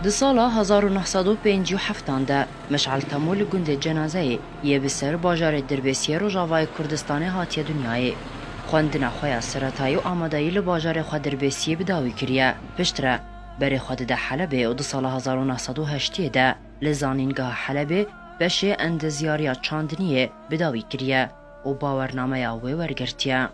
د سالا 1957 ده مشعل تمو لگوند جنازه یه بسر باجار دربسیه روژاوای کردستان هاتیه دنیای. خواندن خواه سرطایی و آمادایی لباجار خواه دربسیه بداوی کریه. پشتره بری خود ده حلبه و د سال 1908 ده لزانینگاه حلبه بشه اندزیاریا چاندنیه بداوی کریه و باورنامه اوه ورگرتیه.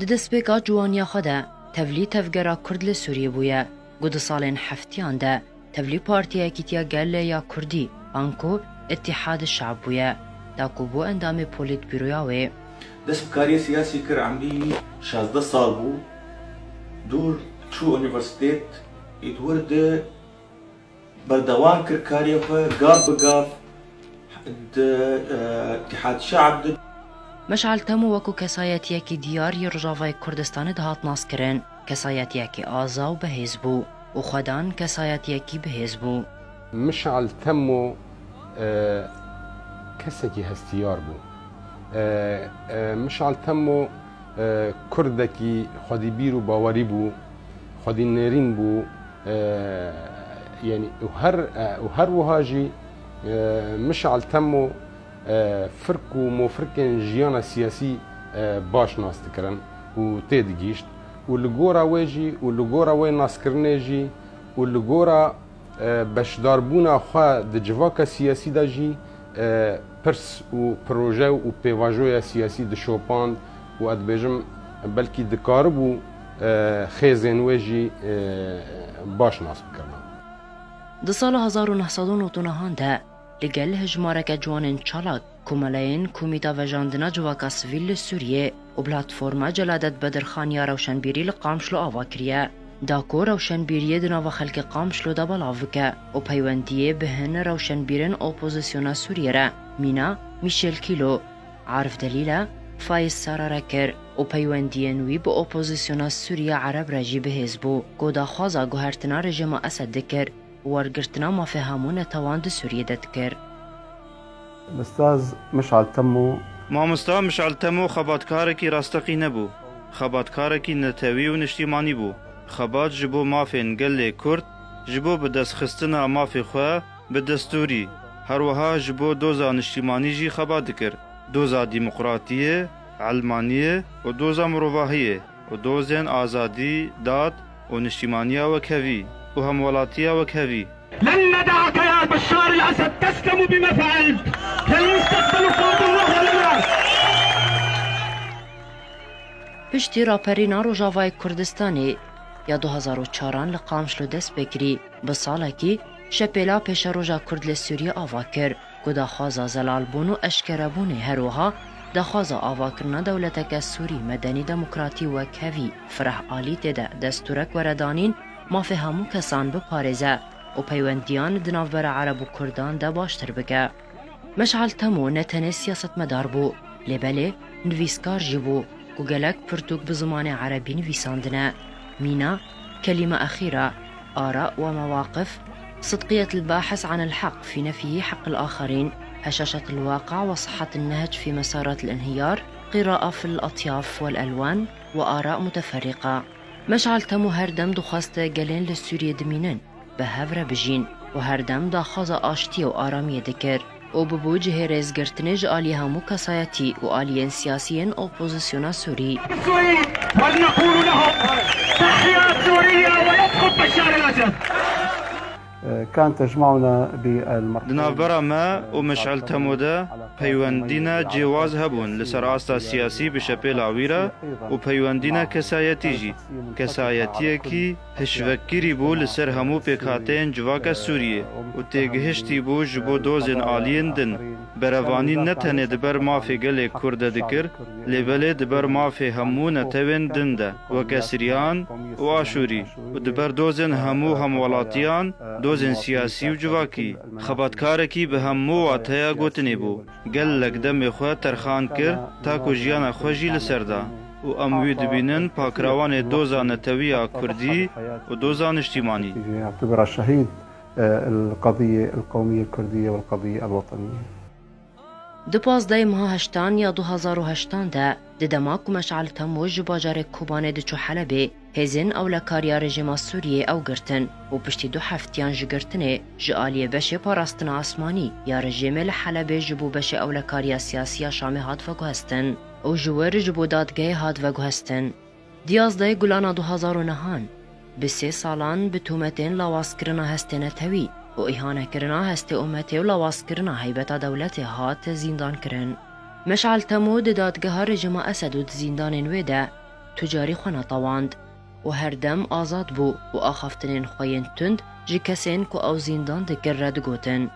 د دسپیکا جوانیا خوده تولی تفگرا کرد لسوریه بویه. گود سالین هفتیان ده تبلی پارتیا کیتیا گل یا کردی آنکو اتحاد الشعب بویا داکو بو اندام پولیت بیرویاوی دست بکاری سیاسی کر عملی 16 سال بو دور چو انیورسیتیت ادور ده بردوان کر کاری خواه گاف بگاف اتحاد الشعب ده مشعل تمو وکو کسایتیا کی دیاری رجاوای کردستان دهات ناس کرن کسایتیا کی آزا و بهیز بو و خدان کسایت یکی به حزبو مشعل تمو کسی هستیار بو مشعل تمو کردکی خودی بیرو باوری بو خودی نرین بو يعني وهر وهاجي مشعل تمو فرق ومفرقين جيانا سياسي باش ناس تكرن وتدقيشت واللي واجي واللي وين ناس كرنيجي واللي باش داربونا خوا دجواكا سياسي داجي برس وبروجي وبيفاجويا سياسي د شوبان وادبجم بلكي دكاربو خيزين واجي باش ناس بكرنا د سال 1990 ده لگل هجمارک جوانین چالاک کوملاین کومیتا وجاندنا جواکا سویل سوریه و پلاتفورما جلادت بدرخانیا روشنبیری لقامشلو آوا کریه. داکو روشنبیری دناو خلق قامشلو دا بلاوکه و پیوندیه بهن روشنبیرن اپوزیسیونا سوریه را مینا میشل کیلو عارف دلیله فایز سرارکر و پیوندیه نوی با اپوزیسیونا سوریه عرب رجی به حزبو گودا خوازا گوهرتنا رژیم اسد دکر وارگرتنا ما فهمون تواند سوریه دتکر. الاستاذ مشعل تمو مامستا مشعل تمو خباتکارکی راستقی نبو خباتکارکی نتوی و نشتیمانی بو خبات جبو مافی نگل کرد جبو به دست خستنا مافی خواه به دستوری هر وها جبو دوزا نشتیمانی جی خبات دکر دوزا دیمقراطیه علمانیه و دوزا مروواهیه و دوزین آزادی داد و نشتیمانیه و کوی و همولاتیه و کوی لن ندعك يا بشار الأسد تسلم بما فعلت فالمستقبل قادم وهو لنا. پشتی راپرینا روژاوای کردستانی یا 2004 لقامشلو دست بکری به سالکی شپیلا پیش روژا کرد لسوریه آوا کر گودا خوازا زلالبون و اشکربون هروها دا خوازا آوا کرنا دولتک سوری مدنی دموکراتی و کوی فرح آلی تیده دستورک وردانین ما فهمو کسان بپارزه و پیوندیان دناور عرب و کردان ده باشتر بگه. مشعل تمو نتنه سیاست مدار بو لبله نویسکار جبو و گلک پرتوک بزمان عربی نویساندنه مینا كلمة أخيرة آراء ومواقف صدقية الباحث عن الحق في نفي حق الآخرين هشاشة الواقع وصحة النهج في مسارات الانهيار قراءة في الأطياف والألوان وآراء متفرقة. مشعل تمو هردم دخواست گلين لسوريا دمينن بهفره بجين و هردم دا خوزا آشتی و آرامی دکر و ببوجه رزگرتنج آلی همو کسایتی و آلیین سیاسیین اپوزیسیونا سوری ولنقول لهم تحيا سوريا ويسقط بشار الأسد. كان تجمعنا بالمرحلة دنابرا ما ومشعل تمودا پیوندینا جواز هبون لسراستا سیاسی بشپیل عویرا و پیوندینا کسایتی جی کسایتیه کی هشوکیری بو لسر همو پیکاتین جواکا سوریه و تیگهشتی بو جبو دوزن آلین دن بروانی نتنه دبر مافی گل کرد دکر لیبله دبر مافی همو نتوین دنده و کسریان و آشوری و دبر دوزن همو همولاتیان دوزن سیاسی و جواکی خباتکارکی به همو واتیا گوتنی بو گل لگدم خواه ترخان کر تاکو جیان خوشی لسرده و اموی دبینن پاکراوان دوزا نتویا کردی و دوزا نشتیمانی يعتبر الشهيد القضية القومية الكردية والقضية الوطنية. دپازده ماه هشتان یا 2008 ده دماغ و مشعل تمو جباجار کوبانه دچو حلبه هێزن ئەو لە کاریا رژیما سووریێ ئەو گرتن و پشتی 2 هەفتیان ji girtinê ji aliyê beşê parastina asmanî ya rejimê li Helebê ji bo beşê ew lê kariya siyasî ya Şamê hat veguhestin û ji we re ji bo dadgehê hat veguhestin. Di 11 Gulana 2009 bi 3 salan bi tûmetên lawazkirina hestê netewî û îhanekirina hestê umetê û lawazkirina heybeta dewletê hat zîndankirin. Meşal Temû di dadgeha rejima Esed û di zîndanên wê de tucarî xwe netewand û herdem azad bû û axaftinên xwe yên tund ji kesên ku ew zîndan dikir re digotin.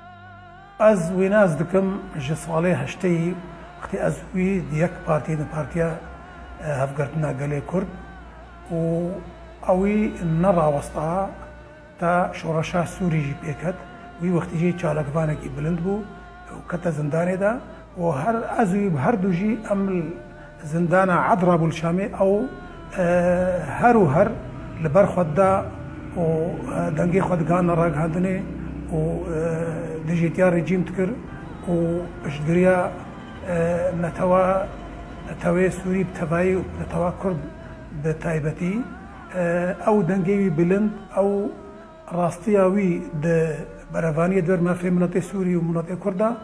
Ez wê naz dikim ji salê heşteyî wextî ez wî di yek partiyê di Partiya Hevgirtina Gelê Kurd û ew wî nerawesta ta şoreşa Sûrî jî pêket. Wî wextî jî çalakvanekî bilind bû û kete zindanê de û ez wî her du jî em zindana Edra bû li Şamê ew her û her li ber xwe da û dengê xwe digihana ragihandinê û dijîtiya rejîm dikir û piştgiriya netewê Sûrî bi tevayî û netewa Kurd bi taybetî ew dengê wî bilind ew rastiya wî di berevaniyê derma Miletê Sûrî û Miletê Kurda.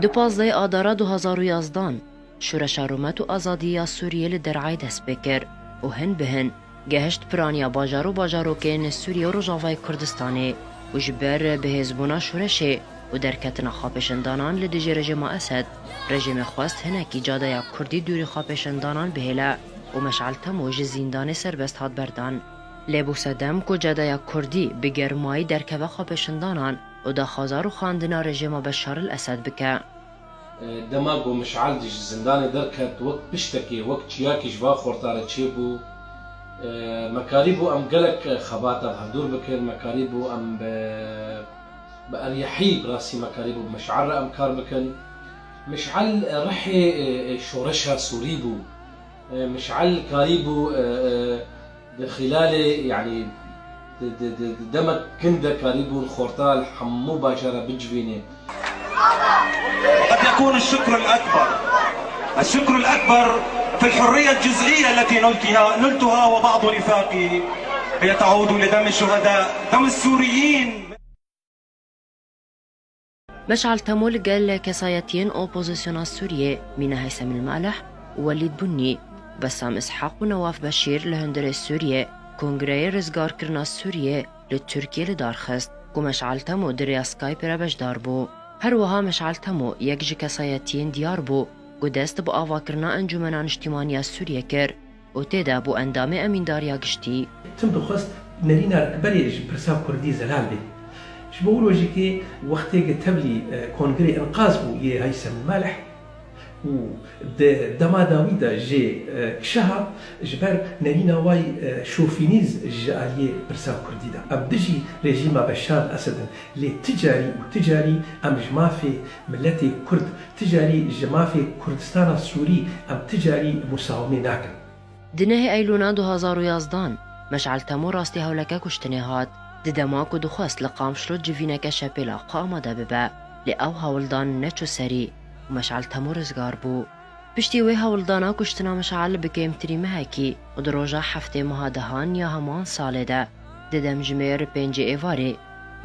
Di 15 Adara 2011 şûreşa Rûmet û azadî ya Sûriyê li Dereyê dest pê kir û hin bi hin gehişt piraniya bajar û bajarokên Sûriye û Rojavayê Kurdistanê û ji ber bihêzbûna şûreşê û derketina xapêşindanan li dijî rejima Esed, rejimê xwest hinekî cadeya Kurdî dûrî xapêşindanan bihêle û Meşal Temû ji zîndanê serbest hat berdan. Lê bû sedem ku cadeya Kurdî bi germayî derkeve xapêşindanan û daxwazar û xandina rejima Beşar el Esed bike. Dema ku Meşal ji zindanê derket wek piştekî wek çiyakî ji va xortarê çêbû mekarî bû em gelek xebatan hevdûr bikin, mekarî bû em bi eryehî birasî mekarî bû Meşal re em kar bikin. Meşal rihê şoreşa Sûrî bû. Meşal karî bû di xilalê yani demek kinde karî bûn xortal hemû bajara bicivînê. قد يكون الشكر الأكبر في الحرية الجزئية التي نلتها وبعض نفاقي هي تعود لدم الشهداء دم السوريين. مشعل Temû li gel kesayetiyên opozisyona Sûriyê Mîna Heysem el-Maleh û Welîd Bunî, Bessam İshaq û Nawaf Beşîr li hundirê Sûriyê Kongreyê Rizgarkirina Sûriyê li Tirkiyê li darxist ku Meşal Temû di rêya Skype re bejdar bû. Her wiha Meşal Temû yek ji kesayetiyên diyar bû ku dest bi avakirina Encûmena Niştimaniya Sûriyê kir û têde bû endamê emîndariya giştî. Tim dixwest nerîna rikberê ji pirsa Kurdî zelal bê. Ji bo lojîkê wextê tevlî Kongrê Enqaz bû yê Heysem el-Maleh û di dema dawî de jê kişeha ji ber nerîna way şofînîz ji aliyê pirsa Kurdî de. Em dijî rejîma Beşar Esedin lê ticarî em ji mafê milletê Kurd ticarî ji mafê Kurdistana Sûrî em ticarî musawimê nakin. Di nehê Eylûna 2011 Meşal Temû rastî hewleke kuştinê hat. Di dema ku dixwest li Qamşlo civîneke şepêla xwe amade bibe lê ew hewildan neçû serî û Meşal Temû rizgar bû. Piştî wê hewildana kuştina Meşal bi kêmtirî mehekî û di roja heftê meha dehan ya heman salê de di demjimêr 5 êvarê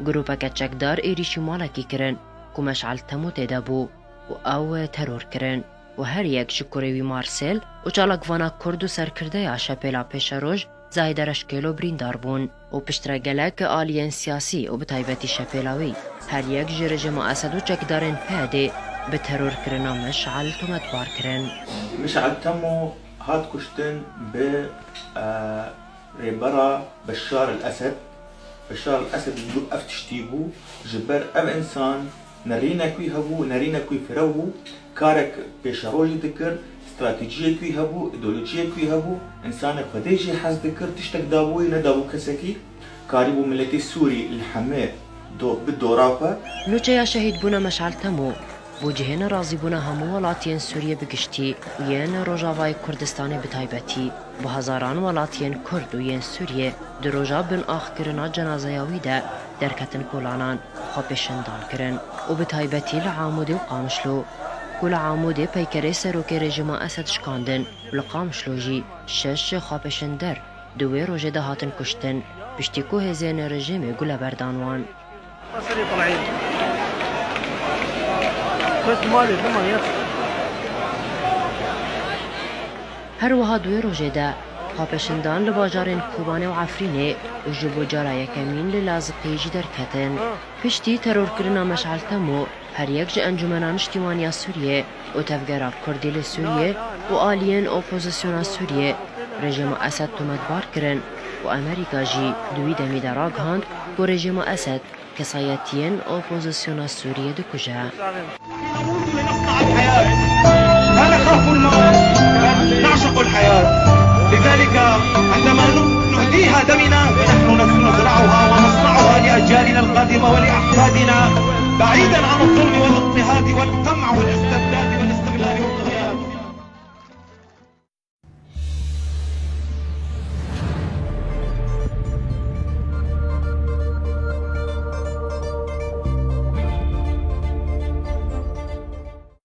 grûpeke çekdar êrîşî malekî kirin ku Meşal Temû têde bû û ew teror kirin û her yek ji kurê wî Marsêl û çalakvana Kurd û serkirdeya şepêla pêşeroj Zahîde Reşkêlo birîndar bûn û piştre gelek aliyên siyasî û bi taybetî şepêla wî her yek ji rejima Esed û çekdarên PYD bi terorkirina Meşal tometbar kirin. Meşal Temû hat kuştin bi rêbera Beşar el Esed. Beşar el Esed li ev tiştî bû ji ber ev insan nerînek wî hebû, nerînek wî firew bû, karek pêşerojî dikir, استراتیجیەک wî hebû, îdeolojiyek wî hebû, insanê xwedê jî hez dikir, tiştek dabûyê nedabû kesekî, karî bû milletê Sûrî li hemê bi dora xwe. Nûçeya şehîdbûna Meşal Temû bû cihêna razîbûna hemû welatiyên Sûriye bi giştî û yên Rojavayê Kurdistanê bi taybetî bi hezaran welatiyên Kurd û yên Sûriye di roja bin axkirina cenazeya wî de derketin kolanan xwe pêşindan kirin û bi taybetî li Amûdê û Qamişlo. كل عامودي بيكري سروكي رجيما أسد شكاندن لقام شلوجي 6 خابشندر دوي روجي دهاتن كشتن بشتيكو هزين رجيمي قول بردانوان هروها دوي روجي ده خابشندان لباجارين كوباني وعفريني وجبو جارا يكمين للازقي جدر كتن پشتی ترور کرنا مشعل تمو هر یک جه انجمنان اجتماعی سوریه و تفگرا کردی لسوریه و آلین اپوزیسیون سوریه رژیم اسد تومتبار کرن و امریکا جی دوی دمی دراغ هاند و رژیم اسد کسایتین اپوزیسیون سوریه دو کجا لا نخاف الموت نعشق الحياة لذلك عندما نهديها دمنا فنحن نزرعها ونصنعها لأجيالنا القادمة ولأحفادنا بعيدا عن الظلم والاضطهاد والقمع والاستبداد